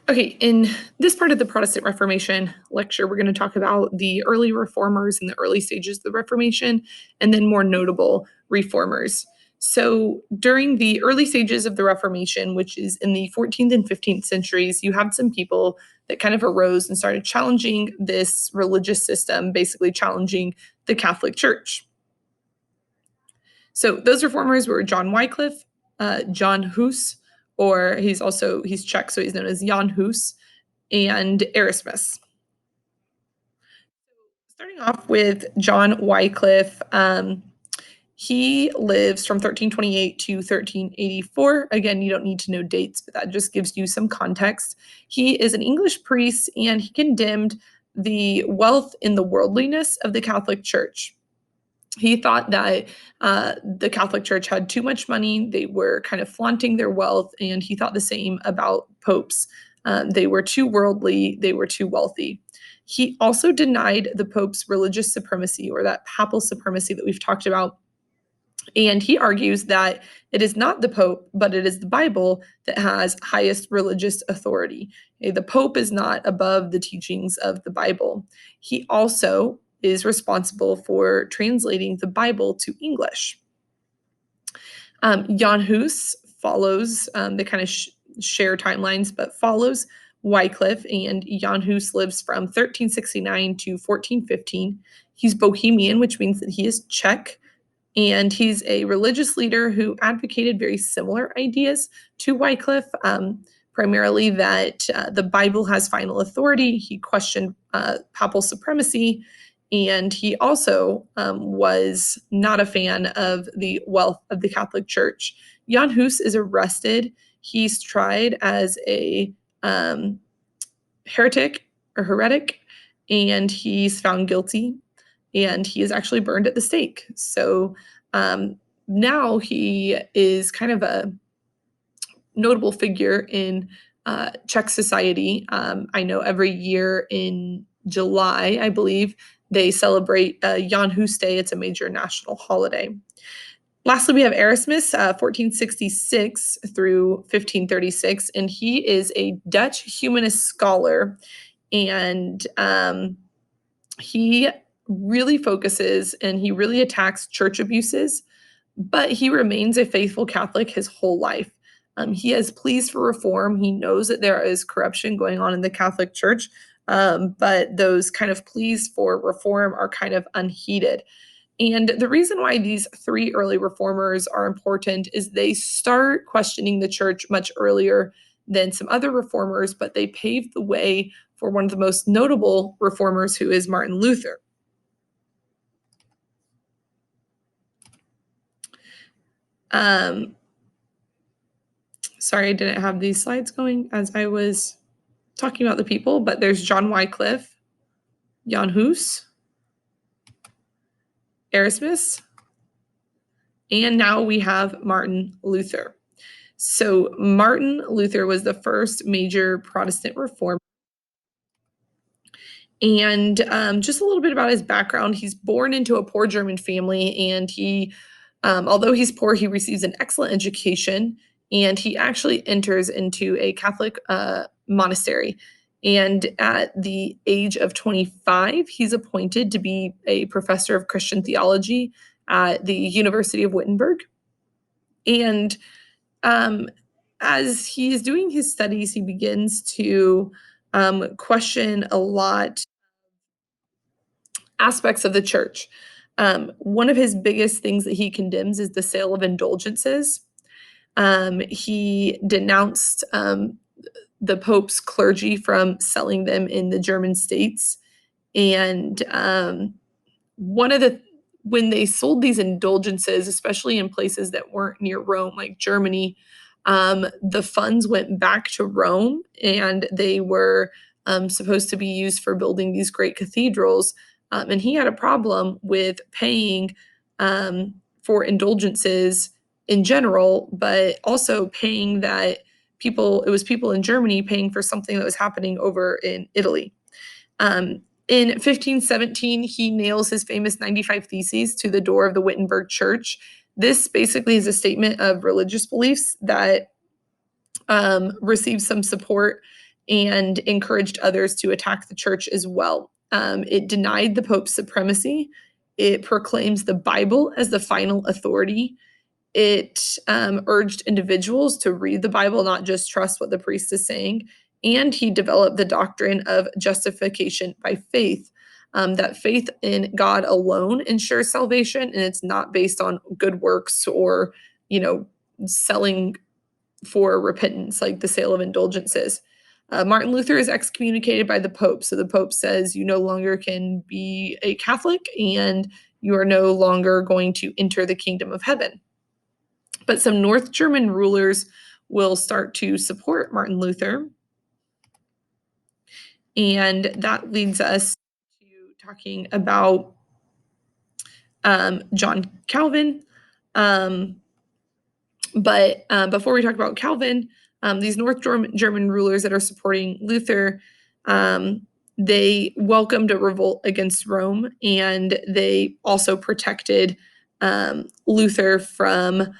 Okay, in this part of the Protestant Reformation lecture, we're going to talk about the early reformers and the early stages of the Reformation, and then more notable reformers. So, during the early stages of the Reformation, which is in the 14th and 15th centuries, you had some people that kind of arose and started challenging this religious system, basically challenging the Catholic Church. So, those reformers were John Wycliffe, John Hus, or he's Czech, so he's known as Jan Hus, and Erasmus. Starting off with John Wycliffe, he lives from 1328 to 1384. Again, you don't need to know dates, but that just gives you some context. He is an English priest and he condemned the wealth and the worldliness of the Catholic Church. He thought that the Catholic Church had too much money. They were kind of flaunting their wealth, and he thought the same about popes. They were too worldly, they were too wealthy. He also denied the Pope's religious supremacy, or that papal supremacy that we've talked about. And he argues that it is not the Pope, but it is the Bible that has highest religious authority. Okay, the Pope is not above the teachings of the Bible. He also is responsible for translating the Bible to English. Jan Hus follows, they kind of share timelines, but follows Wycliffe, and Jan Hus lives from 1369 to 1415. He's Bohemian, which means that he is Czech, and he's a religious leader who advocated very similar ideas to Wycliffe, primarily that the Bible has final authority. He questioned papal supremacy, and he also was not a fan of the wealth of the Catholic Church. Jan Hus is arrested. He's tried as a heretic or heretic, and he's found guilty, and he is actually burned at the stake. So now he is kind of a notable figure in Czech society. I know every year in July, I believe, they celebrate Jan Hus Day. It's a major national holiday. Lastly, we have Erasmus, 1466 through 1536, and he is a Dutch humanist scholar, and he really focuses and he really attacks church abuses, but he remains a faithful Catholic his whole life. He has pleas for reform. He knows that there is corruption going on in the Catholic Church, but those kind of pleas for reform are kind of unheeded. And the reason why these three early reformers are important is they start questioning the church much earlier than some other reformers, but they paved the way for one of the most notable reformers, who is Martin Luther. Sorry, I didn't have these slides going as I was talking about the people, but there's John Wycliffe, Jan Hus, Erasmus, and now we have Martin Luther. So Martin Luther was the first major Protestant reformer. And just a little bit about his background. He's born into a poor German family, and although he's poor, he receives an excellent education, and he actually enters into a Catholic monastery. And at the age of 25, he's appointed to be a professor of Christian theology at the University of Wittenberg. And as he's doing his studies, he begins to question a lot aspects of the church. One of his biggest things that he condemns is the sale of indulgences. He denounced the Pope's clergy from selling them in the German states. And one of the when they sold these indulgences, especially in places that weren't near Rome, like Germany, the funds went back to Rome, and they were supposed to be used for building these great cathedrals. And he had a problem with paying for indulgences in general, but also paying that it was people in Germany paying for something that was happening over in Italy. In 1517, he nails his famous 95 Theses to the door of the Wittenberg Church. This basically is a statement of religious beliefs that receives some support and encouraged others to attack the church as well. It denied the Pope's supremacy. It proclaims the Bible as the final authority. It urged individuals to read the Bible, not just trust what the priest is saying. And he developed the doctrine of justification by faith, that faith in God alone ensures salvation, and it's not based on good works or, you know, selling for repentance, like the sale of indulgences. Martin Luther is excommunicated by the Pope. So the Pope says you no longer can be a Catholic and you are no longer going to enter the kingdom of heaven. But some North German rulers will start to support Martin Luther. And that leads us to talking about John Calvin. But before we talk about Calvin, these North German rulers that are supporting Luther, they welcomed a revolt against Rome, and they also protected Luther from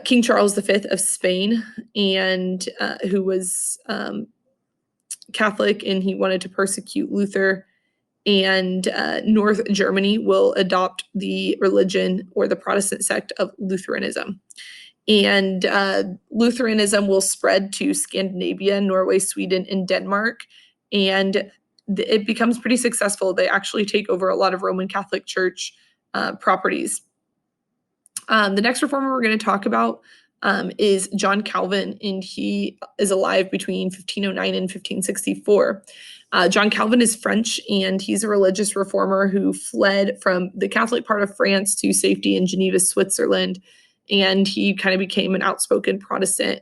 King Charles V of Spain, and who was Catholic, and he wanted to persecute Luther. And North Germany will adopt the religion or the Protestant sect of Lutheranism. And Lutheranism will spread to Scandinavia, Norway, Sweden, and Denmark. And it becomes pretty successful. They actually take over a lot of Roman Catholic Church properties. The next reformer we're going to talk about is John Calvin, and he is alive between 1509 and 1564. John Calvin is French, and he's a religious reformer who fled from the Catholic part of France to safety in Geneva, Switzerland, and he kind of became an outspoken Protestant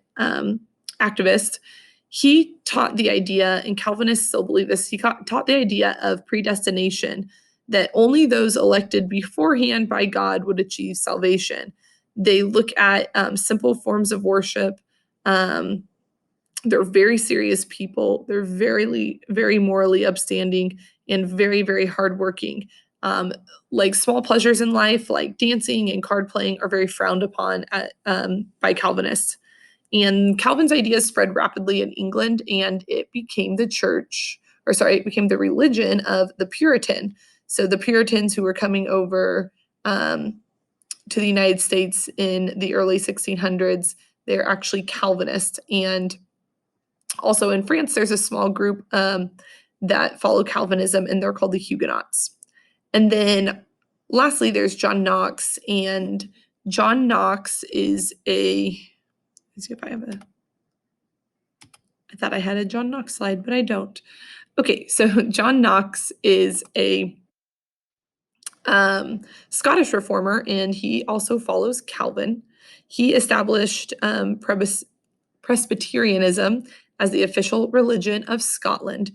activist. He taught the idea, and Calvinists still believe this, he taught the idea of predestination, that only those elected beforehand by God would achieve salvation. They look at simple forms of worship. They're very serious people. They're very morally upstanding and very, very hardworking. Like small pleasures in life, like dancing and card playing, are very frowned upon by Calvinists. And Calvin's ideas spread rapidly in England, and it became it became the religion of the Puritan. So the Puritans who were coming over to the United States in the early 1600s, they're actually Calvinists. And also in France, there's a small group that follow Calvinism, and they're called the Huguenots. And then lastly, there's John Knox. And John Knox is let's see if I thought I had a John Knox slide, but I don't. Okay, so John Knox is a Scottish reformer, and he also follows Calvin. He established Presbyterianism as the official religion of Scotland.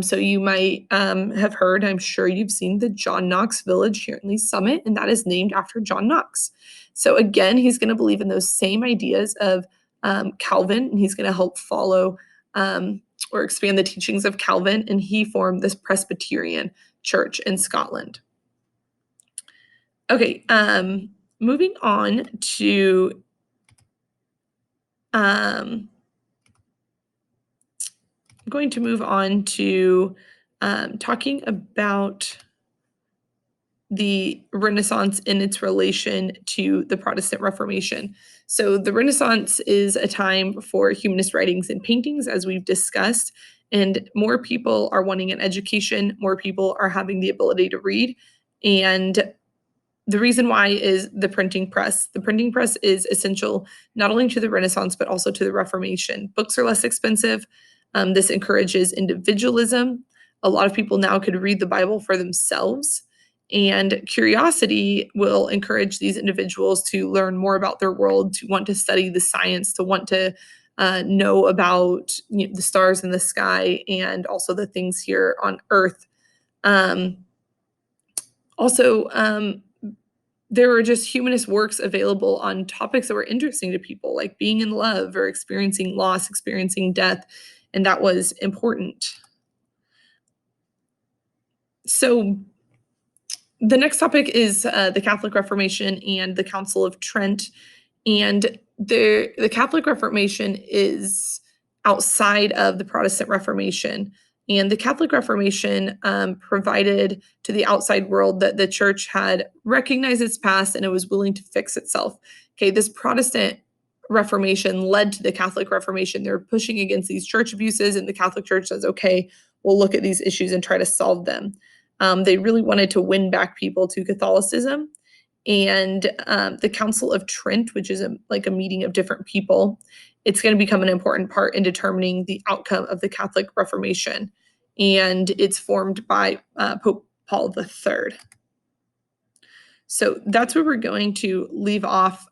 So you might have heard, I'm sure you've seen the John Knox Village here in Lee's Summit, and that is named after John Knox. So again, he's going to believe in those same ideas of Calvin, and he's going to help follow or expand the teachings of Calvin, and he formed this Presbyterian church in Scotland. Okay, moving on to I'm going to move on to talking about the Renaissance in its relation to the Protestant Reformation. So the Renaissance is a time for humanist writings and paintings, as we've discussed, and more people are wanting an education, more people are having the ability to read, and the reason why is the printing press. The printing press is essential not only to the Renaissance, but also to the Reformation. Books are less expensive. This encourages individualism. A lot of people now could read the Bible for themselves. And curiosity will encourage these individuals to learn more about their world, to want to study the science, to want to know about the stars in the sky, and also the things here on Earth. There were just humanist works available on topics that were interesting to people, like being in love or experiencing loss, experiencing death, and that was important. So the next topic is the Catholic Reformation and the Council of Trent. And the Catholic Reformation is outside of the Protestant Reformation. And the Catholic Reformation provided to the outside world that the church had recognized its past and it was willing to fix itself. Okay, this Protestant Reformation led to the Catholic Reformation. They're pushing against these church abuses, and the Catholic Church says, okay, we'll look at these issues and try to solve them. They really wanted to win back people to Catholicism. And the Council of Trent, which is like a meeting of different people, it's going to become an important part in determining the outcome of the Catholic Reformation. And it's formed by Pope Paul III. So that's where we're going to leave off.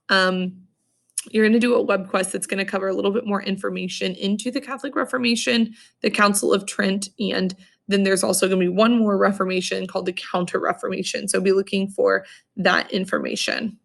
You're going to do a web quest that's going to cover a little bit more information into the Catholic Reformation, the Council of Trent, and then there's also going to be one more Reformation called the Counter Reformation. So be looking for that information.